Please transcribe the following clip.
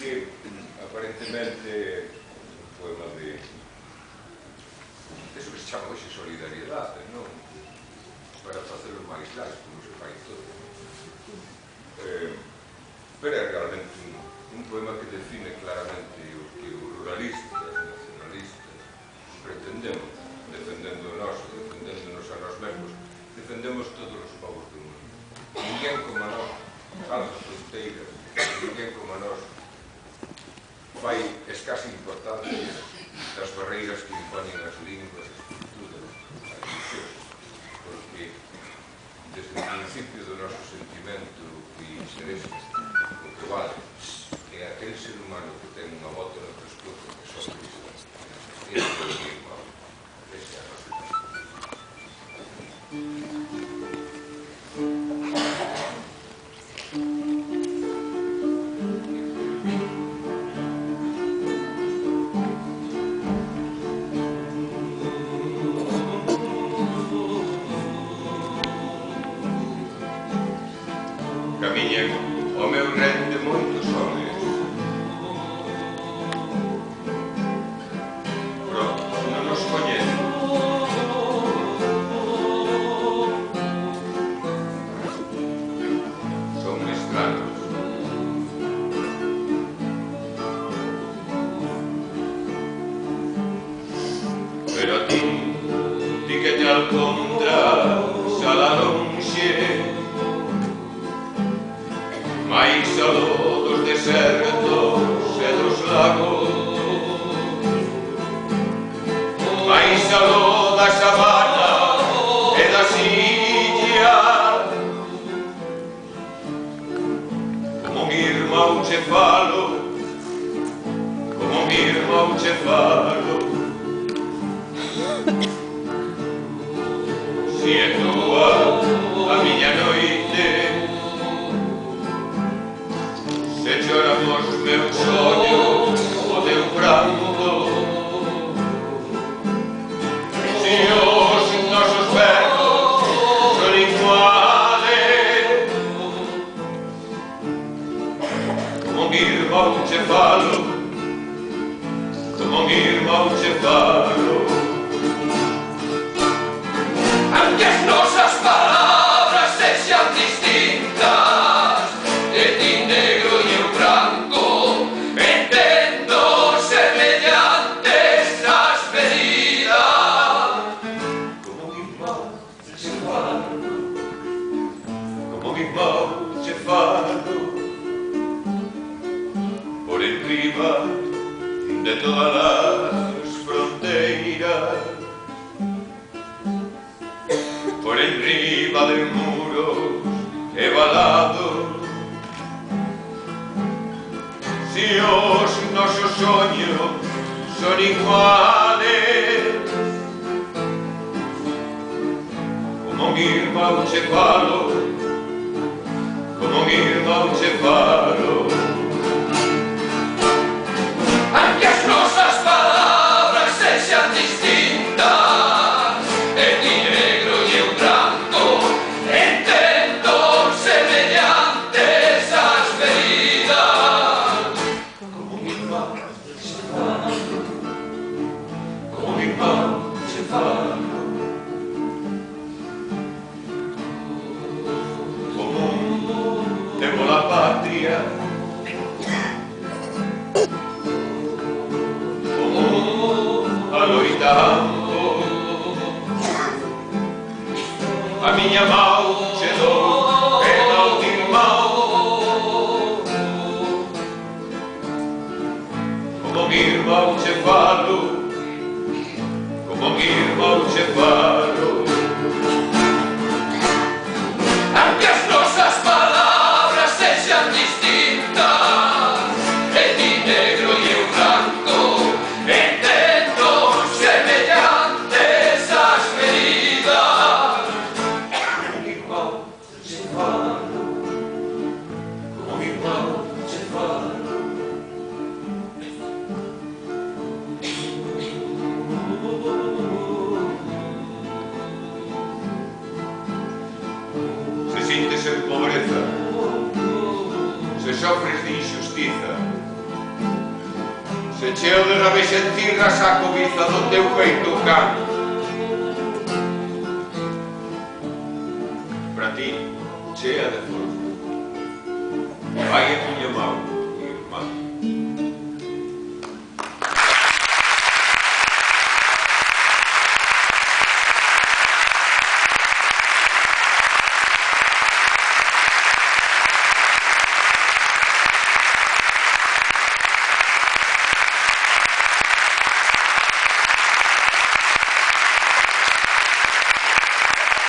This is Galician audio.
que aparentemente un poema de eso que se chama hoxe solidariedade, non? Para facelo máis claro, como se fai todo. Pero é realmente un poema que define claramente o que os ruralistas, nacionalistas, pretendemos, defendéndonos a nós mesmos, defendemos todos os povos do mundo. Ninguén como a nós salva fronteiras, ninguén como a nós fai escasa importancia das barreiras que imponen as linguas, as culturas, as religiosas, porque desde o principio do noso sentimento que interesa, o que vale é aquel ser humano que ten unha bota no pescozo que só Cristo. Ese é o que irmão, ese é a nosa vida. Camiñen o meu ren de moitos soles, pero non nos coñecen. Son estranos. Pero ti que te alcontras a la lonxe, máis aló dos desertos e dos lagos, máis aló da sabana e das illas, como mi irmão che falo, como mi irmão che falo. Si é túa a miña noite, se chora os meus ollos o teu pranto, se os nosos berros son iguales, como mi irmão che falo, como mi irmão che falo. Aunque as nosas palabras sexan distintas, de ti negro e eu branco, entendo semellantes nas medidas. Como mi irmão che falo, como mi irmão che falo, por enriba de todas as fronteiras, por enriba de muros e valados, si os nosos soños son iguales, como mi irmão che falo, como mi irmão che falo. Aunque as nosas palabras sexan distintas, de ti negro e eu branco, entendo semellantes as feridas. Como mi irmão che falo, como mi irmão che falo. Común temo la patria, loitando, a miña mão che dou e dou irmão, como mi irmão che falo, como mi irmão che falo. Aunque as nosas palabras sexan distintas, de ti negro e eu branco, entendo semellantes as medidas. Como mi irmão che falo, como mi irmão che falo. Se sintes en pobreza, se sofres de injustiza, se cheo de rabe sentirras a cobiza do teu peito cano. Para ti, chea de forza. Vai a miña mão.